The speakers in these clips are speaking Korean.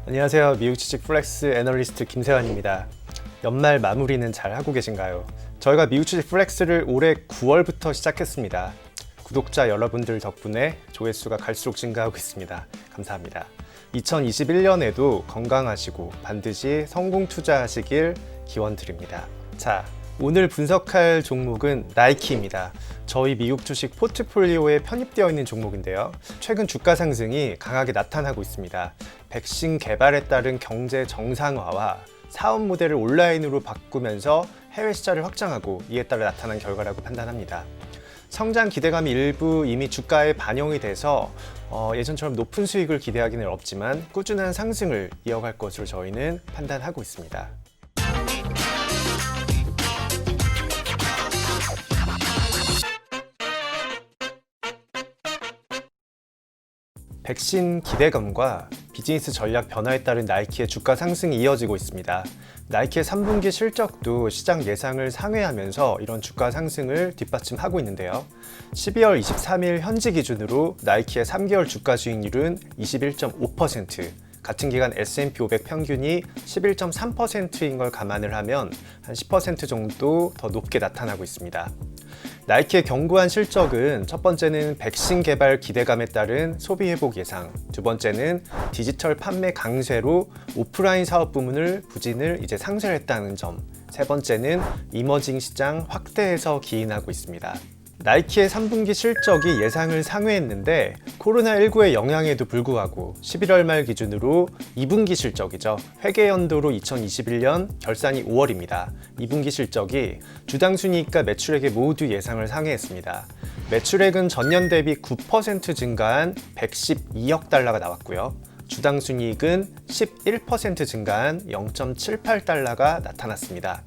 안녕하세요. 미국 주식 플렉스 애널리스트 김세환입니다. 연말 마무리는 잘 하고 계신가요? 저희가 미국 주식 플렉스를 올해 9월부터 시작했습니다. 구독자 여러분들 덕분에 조회수가 갈수록 증가하고 있습니다. 감사합니다. 2021년에도 건강하시고 반드시 성공 투자하시길 기원드립니다. 자, 오늘 분석할 종목은 나이키입니다. 저희 미국 주식 포트폴리오에 편입되어 있는 종목인데요. 최근 주가 상승이 강하게 나타나고 있습니다. 백신 개발에 따른 경제 정상화와 사업 모델을 온라인으로 바꾸면서 해외 시장을 확장하고 이에 따라 나타난 결과라고 판단합니다. 성장 기대감이 일부 이미 주가에 반영이 돼서 예전처럼 높은 수익을 기대하기는 어렵지만 꾸준한 상승을 이어갈 것으로 저희는 판단하고 있습니다. 백신 기대감과 비즈니스 전략 변화에 따른 나이키의 주가 상승이 이어지고 있습니다. 나이키의 3분기 실적도 시장 예상을 상회하면서 이런 주가 상승을 뒷받침하고 있는데요. 12월 23일 현지 기준으로 나이키의 3개월 주가 수익률은 21.5%, 같은 기간 S&P 500 평균이 11.3%인 걸 감안을 하면 한 10% 정도 더 높게 나타나고 있습니다. 나이키의 견고한 실적은 첫 번째는 백신 개발 기대감에 따른 소비 회복 예상, 두 번째는 디지털 판매 강세로 오프라인 사업 부문을 부진을 이제 상쇄했다는 점, 세 번째는 이머징 시장 확대해서 기인하고 있습니다. 나이키의 3분기 실적이 예상을 상회했는데 코로나19의 영향에도 불구하고 11월 말 기준으로 2분기 실적이죠. 회계연도로 2021년 결산이 5월입니다. 2분기 실적이 주당 순이익과 매출액의 모두 예상을 상회했습니다. 매출액은 전년 대비 9% 증가한 112억 달러가 나왔고요. 주당 순이익은 11% 증가한 0.78달러가 나타났습니다.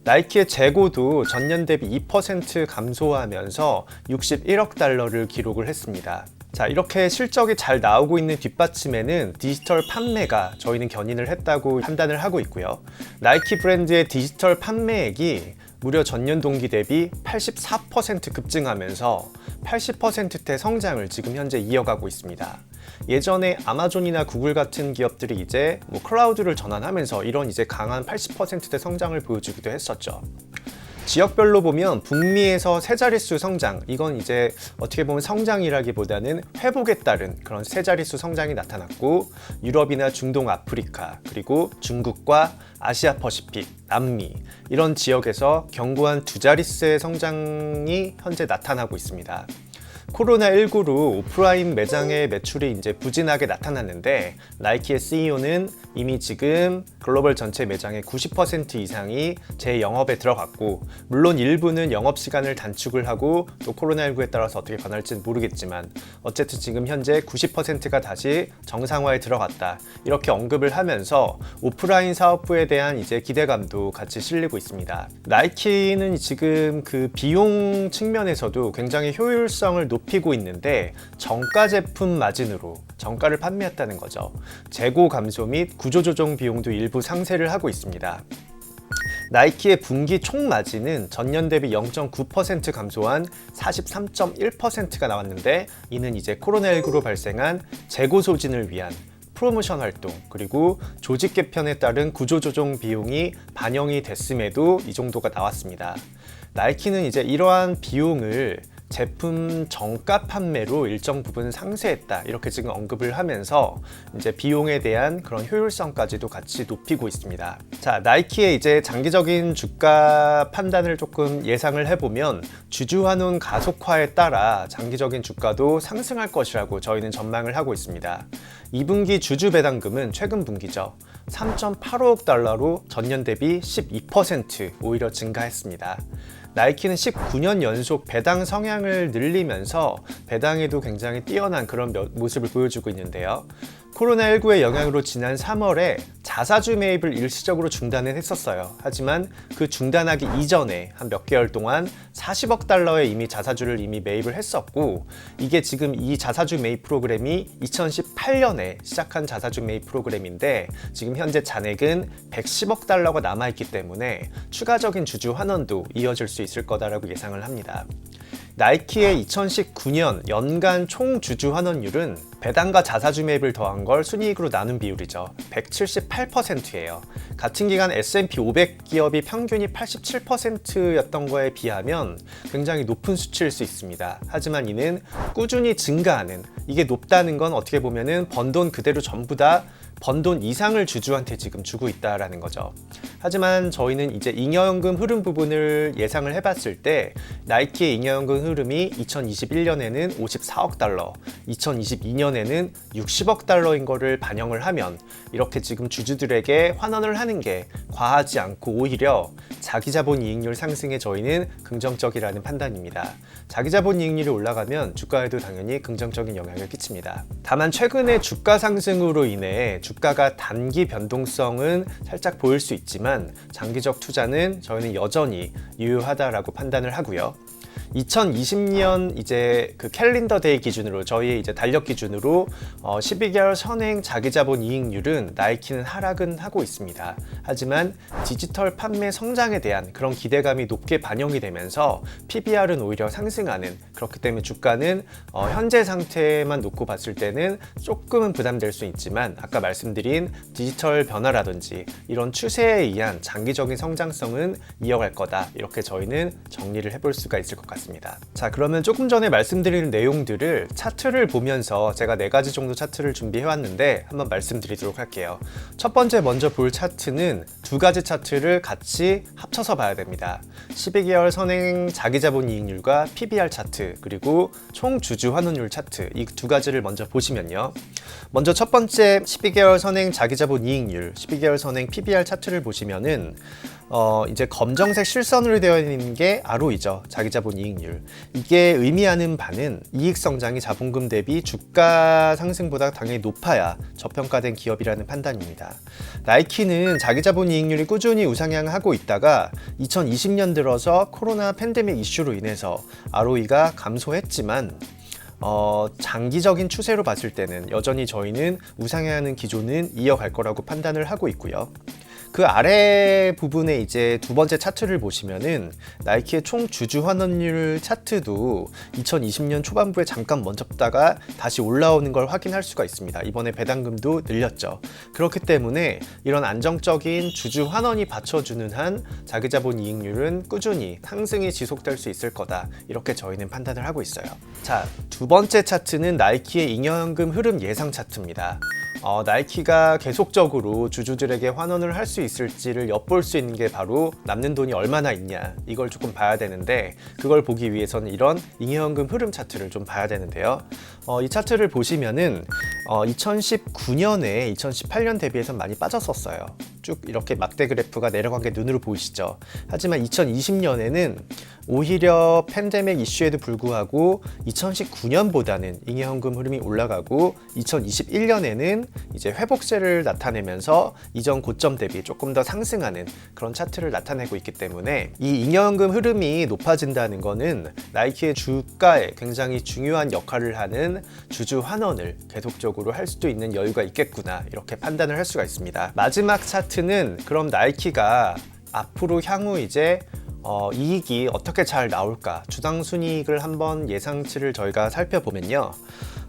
나이키의 재고도 전년 대비 2% 감소하면서 61억 달러를 기록을 했습니다. 자, 이렇게 실적이 잘 나오고 있는 뒷받침에는 디지털 판매가 저희는 견인을 했다고 판단을 하고 있고요. 나이키 브랜드의 디지털 판매액이 무려 전년 동기 대비 84% 급증하면서 80%대 성장을 지금 현재 이어가고 있습니다. 예전에 아마존이나 구글 같은 기업들이 이제 클라우드를 전환하면서 이런 이제 강한 80%대 성장을 보여주기도 했었죠. 지역별로 보면 북미에서 세 자릿수 성장, 이건 이제 어떻게 보면 성장이라기보다는 회복에 따른 그런 세 자릿수 성장이 나타났고, 유럽이나 중동 아프리카, 그리고 중국과 아시아 퍼시픽, 남미 이런 지역에서 견고한 두 자릿수의 성장이 현재 나타나고 있습니다. 코로나19로 오프라인 매장의 매출이 이제 부진하게 나타났는데 나이키의 CEO는 이미 지금 글로벌 전체 매장의 90% 이상이 재영업에 들어갔고, 물론 일부는 영업시간을 단축을 하고 또 코로나19에 따라서 어떻게 변할지는 모르겠지만 어쨌든 지금 현재 90%가 다시 정상화에 들어갔다, 이렇게 언급을 하면서 오프라인 사업부에 대한 이제 기대감도 같이 실리고 있습니다. 나이키는 지금 그 비용 측면에서도 굉장히 효율성을 높이고 있는데 정가 제품 마진으로 정가를 판매했다는 거죠. 재고 감소 및 구조조정 비용도 일부 상쇄를 하고 있습니다. 나이키의 분기 총 마진은 전년 대비 0.9% 감소한 43.1%가 나왔는데, 이는 이제 코로나19로 발생한 재고 소진을 위한 프로모션 활동, 그리고 조직 개편에 따른 구조조정 비용이 반영이 됐음에도 이 정도가 나왔습니다. 나이키는 이제 이러한 비용을 제품 정가 판매로 일정 부분 상쇄했다, 이렇게 지금 언급을 하면서 이제 비용에 대한 그런 효율성까지도 같이 높이고 있습니다. 자, 나이키의 이제 장기적인 주가 판단을 조금 예상을 해보면 주주환원 가속화에 따라 장기적인 주가도 상승할 것이라고 저희는 전망을 하고 있습니다. 2분기 주주 배당금은 최근 분기죠. 3.85억 달러로 전년 대비 12% 오히려 증가했습니다. 나이키는 19년 연속 배당 성향을 늘리면서 배당에도 굉장히 뛰어난 그런 모습을 보여주고 있는데요. 코로나19의 영향으로 지난 3월에 자사주 매입을 일시적으로 중단을 했었어요. 하지만 그 중단하기 이전에 한 몇 개월 동안 40억 달러의 이미 자사주를 이미 매입을 했었고, 이게 지금 이 자사주 매입 프로그램이 2018년에 시작한 자사주 매입 프로그램인데 지금 현재 잔액은 110억 달러가 남아있기 때문에 추가적인 주주 환원도 이어질 수 있을 거다라고 예상을 합니다. 나이키의 2019년 연간 총 주주 환원율은 배당과 자사주 매입을 더한 걸 순이익으로 나눈 비율이죠. 178%예요. 같은 기간 S&P 500 기업이 평균이 87%였던 거에 비하면 굉장히 높은 수치일 수 있습니다. 하지만 이는 꾸준히 증가하는, 이게 높다는 건 어떻게 보면은 번 돈 그대로 전부 다 번 돈 이상을 주주한테 지금 주고 있다라는 거죠. 하지만 저희는 이제 잉여연금 흐름 부분을 예상을 해봤을 때 나이키의 잉여연금 흐름이 2021년에는 54억 달러, 2022년에는 60억 달러인 거를 반영을 하면 이렇게 지금 주주들에게 환원을 하는 게 과하지 않고 오히려 자기자본 이익률 상승에 저희는 긍정적이라는 판단입니다. 자기자본 이익률이 올라가면 주가에도 당연히 긍정적인 영향을 끼칩니다. 다만 최근에 주가 상승으로 인해 주가가 단기 변동성은 살짝 보일 수 있지만 장기적 투자는 저희는 여전히 유효하다라고 판단을 하고요. 2020년 이제 그 캘린더 데이 기준으로 저희의 이제 달력 기준으로 12개월 선행 자기자본 이익률은 나이키는 하락은 하고 있습니다. 하지만 디지털 판매 성장에 대한 그런 기대감이 높게 반영이 되면서 PBR은 오히려 상승하는, 그렇기 때문에 주가는 현재 상태만 놓고 봤을 때는 조금은 부담될 수 있지만 아까 말씀드린 디지털 변화라든지 이런 추세에 의한 장기적인 성장성은 이어갈 거다, 이렇게 저희는 정리를 해볼 수가 있을 것 같습니다. 자, 그러면 조금 전에 말씀드린 내용들을 차트를 보면서 제가 4가지 정도 차트를 준비해 왔는데 한번 말씀드리도록 할게요. 첫 번째 먼저 볼 차트는 2가지 차트를 같이 합쳐서 봐야 됩니다. 12개월 선행 자기자본 이익률과 PBR 차트, 그리고 총 주주 환원율 차트, 이 2가지를 먼저 보시면요. 먼저 첫 번째 12개월 선행 자기자본 이익률, 12개월 선행 PBR 차트를 보시면은 이제 검정색 실선으로 되어 있는 게 ROE죠. 자기자본 이익률. 이게 의미하는 바는 이익 성장이 자본금 대비 주가 상승보다 당연히 높아야 저평가된 기업이라는 판단입니다. 나이키는 자기자본 이익률이 꾸준히 우상향하고 있다가 2020년 들어서 코로나 팬데믹 이슈로 인해서 ROE가 감소했지만 장기적인 추세로 봤을 때는 여전히 저희는 우상향하는 기조는 이어갈 거라고 판단을 하고 있고요. 그 아래 부분에 이제 2번째 차트를 보시면은 나이키의 총 주주 환원율 차트도 2020년 초반부에 잠깐 멈췄다가 다시 올라오는 걸 확인할 수가 있습니다. 이번에 배당금도 늘렸죠. 그렇기 때문에 이런 안정적인 주주 환원이 받쳐주는 한 자기자본 이익률은 꾸준히 상승이 지속될 수 있을 거다, 이렇게 저희는 판단을 하고 있어요. 자, 2번째 차트는 나이키의 잉여연금 흐름 예상 차트입니다. 나이키가 계속적으로 주주들에게 환원을 할 수 있을지를 엿볼 수 있는 게 바로 남는 돈이 얼마나 있냐, 이걸 조금 봐야 되는데, 그걸 보기 위해서는 이런 잉여연금 흐름 차트를 좀 봐야 되는데요. 이 차트를 보시면은 2019년에 2018년 대비해서 많이 빠졌었어요. 쭉 이렇게 막대 그래프가 내려간 게 눈으로 보이시죠. 하지만 2020년에는 오히려 팬데믹 이슈에도 불구하고 2019년보다는 잉여연금 흐름이 올라가고 2021년에는 이제 회복세를 나타내면서 이전 고점 대비 조금 더 상승하는 그런 차트를 나타내고 있기 때문에 이 잉여연금 흐름이 높아진다는 거는 나이키의 주가에 굉장히 중요한 역할을 하는 주주 환원을 계속적으로 할 수도 있는 여유가 있겠구나, 이렇게 판단을 할 수가 있습니다. 마지막 차트는 그럼 나이키가 앞으로 향후 이제 이익이 어떻게 잘 나올까, 주당 순이익을 한번 예상치를 저희가 살펴보면요.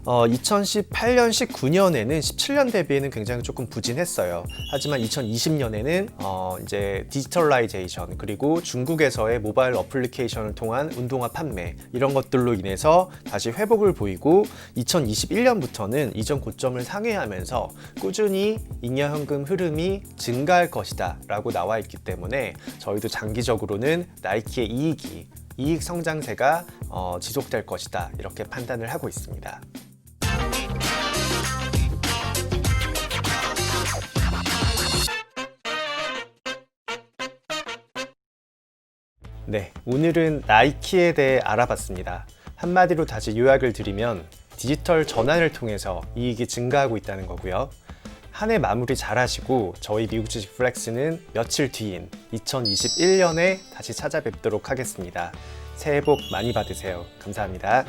2018년, 19년에는 17년 대비에는 굉장히 조금 부진했어요. 하지만 2020년에는 이제 디지털라이제이션, 그리고 중국에서의 모바일 어플리케이션을 통한 운동화 판매, 이런 것들로 인해서 다시 회복을 보이고 2021년부터는 이전 고점을 상회하면서 꾸준히 잉여현금 흐름이 증가할 것이다 라고 나와 있기 때문에 저희도 장기적으로는 나이키의 이익 성장세가 지속될 것이다, 이렇게 판단을 하고 있습니다. 네, 오늘은 나이키에 대해 알아봤습니다. 한마디로 다시 요약을 드리면 디지털 전환을 통해서 이익이 증가하고 있다는 거고요. 한 해 마무리 잘 하시고 저희 미국 주식 플렉스는 며칠 뒤인 2021년에 다시 찾아뵙도록 하겠습니다. 새해 복 많이 받으세요. 감사합니다.